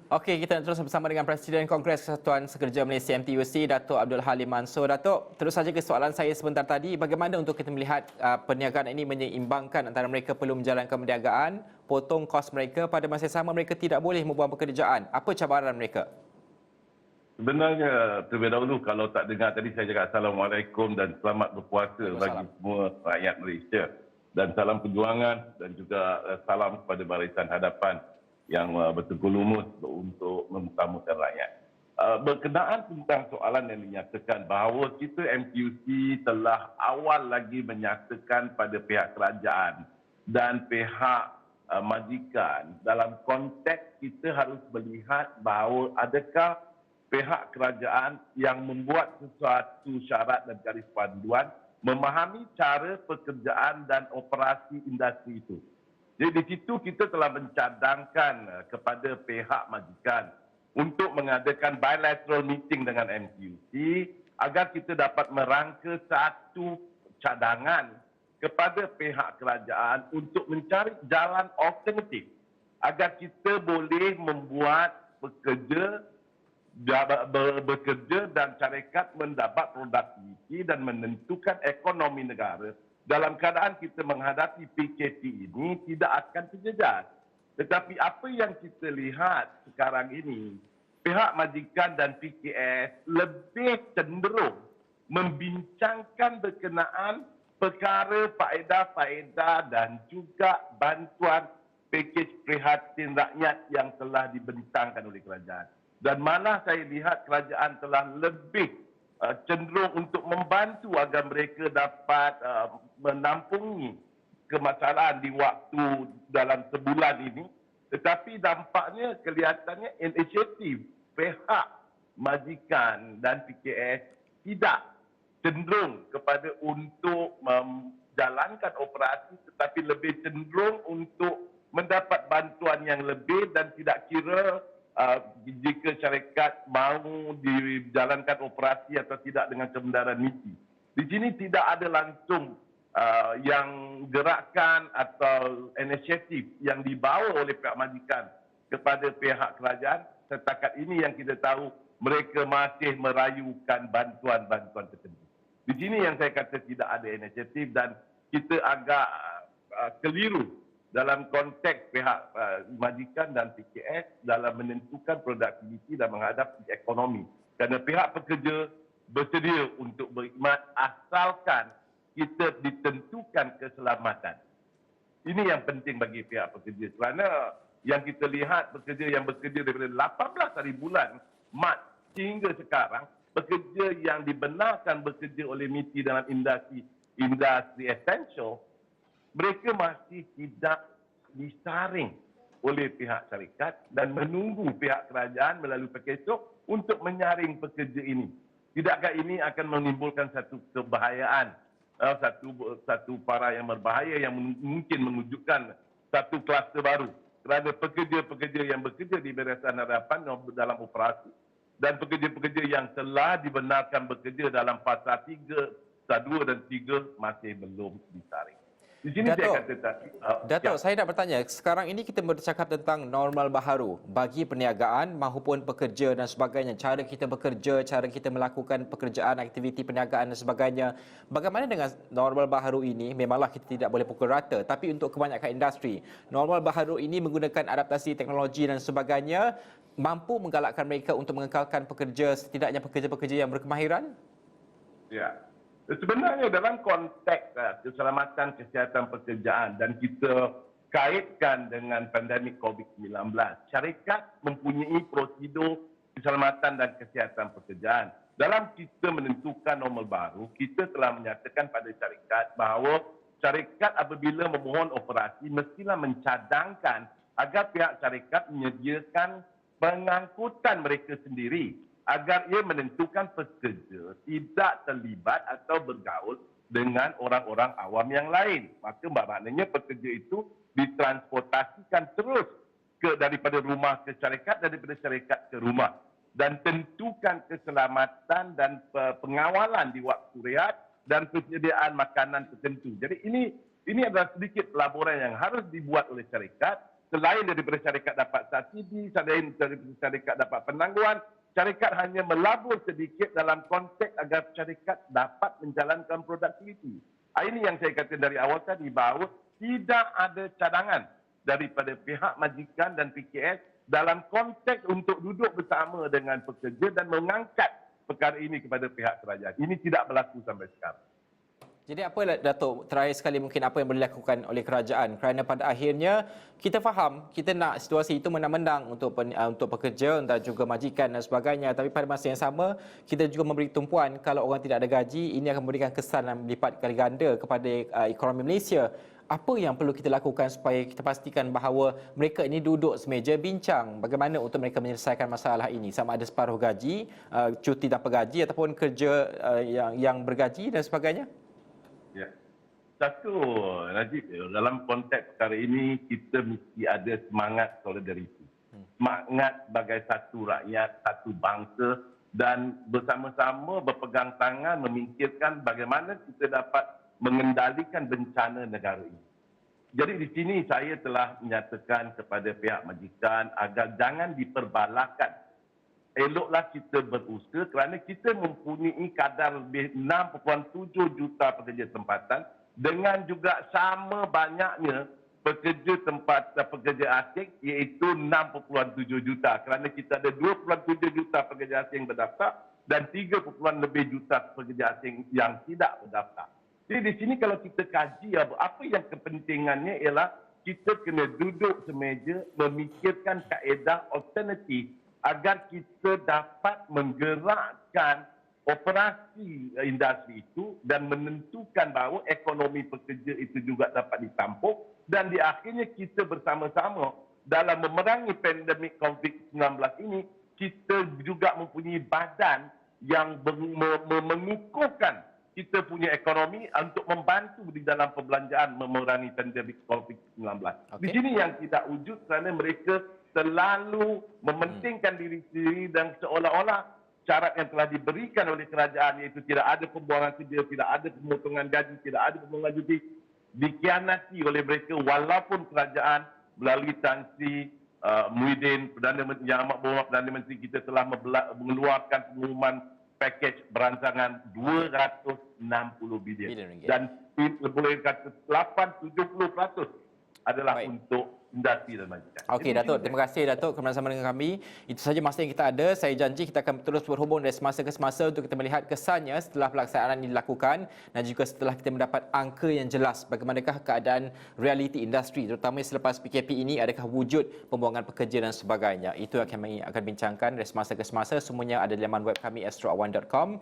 Okey, kita nak terus bersama dengan Presiden Kongres Kesatuan Sekerja Malaysia MTUC, Datuk Abdul Halim Mansor. Datuk, terus saja ke soalan saya sebentar tadi, bagaimana untuk kita melihat perniagaan ini menyeimbangkan antara mereka perlu menjalankan perniagaan, potong kos mereka, pada masa yang sama mereka tidak boleh membuang pekerjaan. Apa cabaran mereka? Sebenarnya terlebih dahulu kalau tak dengar tadi saya cakap Assalamualaikum dan selamat berpuasa bagi semua rakyat Malaysia. Dan salam perjuangan dan juga salam kepada Barisan Hadapan yang bertekun lumus untuk mengutamakan rakyat. Berkenaan tentang soalan yang dinyatakan bahawa kita MTUC telah awal lagi menyatakan pada pihak kerajaan dan pihak majikan dalam konteks kita harus melihat bahawa adakah pihak kerajaan yang membuat sesuatu syarat dan garis panduan memahami cara pekerjaan dan operasi industri itu. Jadi di situ kita telah mencadangkan kepada pihak majikan untuk mengadakan bilateral meeting dengan MTUC agar kita dapat merangka satu cadangan kepada pihak kerajaan untuk mencari jalan alternatif agar kita boleh membuat bekerja dan syarikat mendapat produktiviti dan menentukan ekonomi negara dalam keadaan kita menghadapi PKP ini tidak akan terjejas. Tetapi apa yang kita lihat sekarang ini, pihak majikan dan PKS lebih cenderung membincangkan berkenaan perkara faedah-faedah dan juga bantuan pakej prihatin rakyat yang telah dibentangkan oleh kerajaan. Dan malah saya lihat kerajaan telah lebih cenderung untuk membantu agar mereka dapat menampungi kemasalahan di waktu dalam sebulan ini. Tetapi dampaknya kelihatannya inisiatif pihak majikan dan PKS tidak cenderung kepada untuk menjalankan operasi tetapi lebih cenderung untuk mendapat bantuan yang lebih dan tidak kira jika syarikat mahu dijalankan operasi atau tidak dengan kebenaran misi. Di sini tidak ada langsung yang gerakan atau inisiatif yang dibawa oleh pihak majikan kepada pihak kerajaan. Setakat ini yang kita tahu mereka masih merayukan bantuan-bantuan tertentu. Di sini yang saya kata tidak ada inisiatif dan kita agak keliru dalam konteks pihak majikan dan PKS dalam menentukan produktiviti dan menghadapi ekonomi. Kerana pihak pekerja bersedia untuk berkhidmat asalkan kita ditentukan keselamatan. Ini yang penting bagi pihak pekerja. Kerana yang kita lihat pekerja yang bekerja daripada 18 hari bulan Mac hingga sekarang, pekerja yang dibenarkan bekerja oleh MITI dalam industri essential, mereka masih tidak disaring oleh pihak syarikat dan menunggu pihak kerajaan melalui PKSO untuk menyaring pekerja ini. Tidakkah ini akan menimbulkan satu kebahayaan, satu para yang berbahaya yang mungkin mewujudkan satu kluster baru kerana pekerja-pekerja yang bekerja di Barisan Hadapan dalam operasi dan pekerja-pekerja yang telah dibenarkan bekerja dalam fasa 3, fasa 2 dan 3 masih belum disaring. Di sini Datuk, saya kata tadi. Datuk, saya nak bertanya, sekarang ini kita bercakap tentang normal baharu bagi perniagaan maupun pekerja dan sebagainya. Cara kita bekerja, cara kita melakukan pekerjaan, aktiviti perniagaan dan sebagainya. Bagaimana dengan normal baharu ini? Memanglah kita tidak boleh pukul rata, tapi untuk kebanyakan industri, normal baharu ini menggunakan adaptasi teknologi dan sebagainya, mampu menggalakkan mereka untuk mengekalkan pekerja, setidaknya pekerja-pekerja yang berkemahiran? Ya. Sebenarnya dalam konteks keselamatan kesihatan pekerjaan dan kita kaitkan dengan pandemik COVID-19, syarikat mempunyai prosedur keselamatan dan kesihatan pekerjaan. Dalam kita menentukan normal baru, kita telah menyatakan pada syarikat bahawa syarikat apabila memohon operasi mestilah mencadangkan agar pihak syarikat menyediakan pengangkutan mereka sendiri agar ia menentukan pekerja tidak terlibat atau bergaul dengan orang-orang awam yang lain. Maka maknanya pekerja itu ditransportasikan terus daripada rumah ke syarikat, daripada syarikat ke rumah. Dan tentukan keselamatan dan pengawalan di waktu rehat dan persediaan makanan tertentu. Jadi ini adalah sedikit pelaburan yang harus dibuat oleh syarikat selain daripada syarikat dapat subsidi, selain daripada syarikat dapat penangguhan, syarikat hanya melabur sedikit dalam konteks agar syarikat dapat menjalankan produktiviti. Ini yang saya kata dari awal tadi, bahawa tidak ada cadangan daripada pihak majikan dan PKS dalam konteks untuk duduk bersama dengan pekerja dan mengangkat perkara ini kepada pihak kerajaan. Ini tidak berlaku sampai sekarang. Jadi apa Datuk, terakhir sekali mungkin apa yang boleh dilakukan oleh kerajaan, kerana pada akhirnya kita faham kita nak situasi itu menang-menang untuk pekerja dan juga majikan dan sebagainya, tapi pada masa yang sama kita juga memberi tumpuan kalau orang tidak ada gaji, ini akan memberikan kesan yang berlipat kali ganda kepada ekonomi Malaysia. Apa yang perlu kita lakukan supaya kita pastikan bahawa mereka ini duduk semeja bincang bagaimana untuk mereka menyelesaikan masalah ini, sama ada separuh gaji, cuti tanpa gaji ataupun kerja yang bergaji dan sebagainya? Ya. Satu, Najib, dalam konteks perkara ini kita mesti ada semangat solidariti. Semangat sebagai satu rakyat, satu bangsa dan bersama-sama berpegang tangan memikirkan bagaimana kita dapat mengendalikan bencana negara ini. Jadi di sini saya telah menyatakan kepada pihak majikan agar jangan diperbalahkan. Eloklah kita berusaha kerana kita mempunyai kadar lebih 6.7 juta pekerja tempatan dengan juga sama banyaknya pekerja asing iaitu 6.7 juta kerana kita ada 2.7 juta pekerja asing berdaftar dan 3 lebih juta pekerja asing yang tidak berdaftar. Jadi di sini kalau kita kaji apa yang kepentingannya ialah kita kena duduk semeja memikirkan kaedah alternatif agar kita dapat menggerakkan operasi industri itu dan menentukan bahawa ekonomi pekerja itu juga dapat ditampung dan di akhirnya kita bersama-sama dalam memerangi pandemik COVID-19 ini kita juga mempunyai badan yang mengukuhkan kita punya ekonomi untuk membantu di dalam perbelanjaan memerangi pandemik COVID-19. Okay. Di sini yang tidak wujud kerana mereka selalu mementingkan diri sendiri dan seolah-olah syarat yang telah diberikan oleh kerajaan iaitu tidak ada pembuangan kerja, tidak ada pemotongan gaji, tidak ada pemotongan cuti dikhianati oleh mereka walaupun kerajaan melalui Tan Sri Muhyiddin Yang Amat Berhormat Perdana Menteri kita telah mengeluarkan pengumuman pakej berancangan 260 bilion dan boleh kata 80-70% adalah untuk industri dan majikan. Okey Datuk, terima kasih Datuk kerana bersama dengan kami. Itu saja masa yang kita ada. Saya janji kita akan terus berhubung dari semasa ke semasa untuk kita melihat kesannya setelah pelaksanaan ini dilakukan dan juga setelah kita mendapat angka yang jelas bagaimanakah keadaan realiti industri terutama selepas PKP ini, adakah wujud pembuangan pekerja dan sebagainya. Itu yang kami akan bincangkan dari semasa ke semasa. Semuanya ada di laman web kami astroawan.com.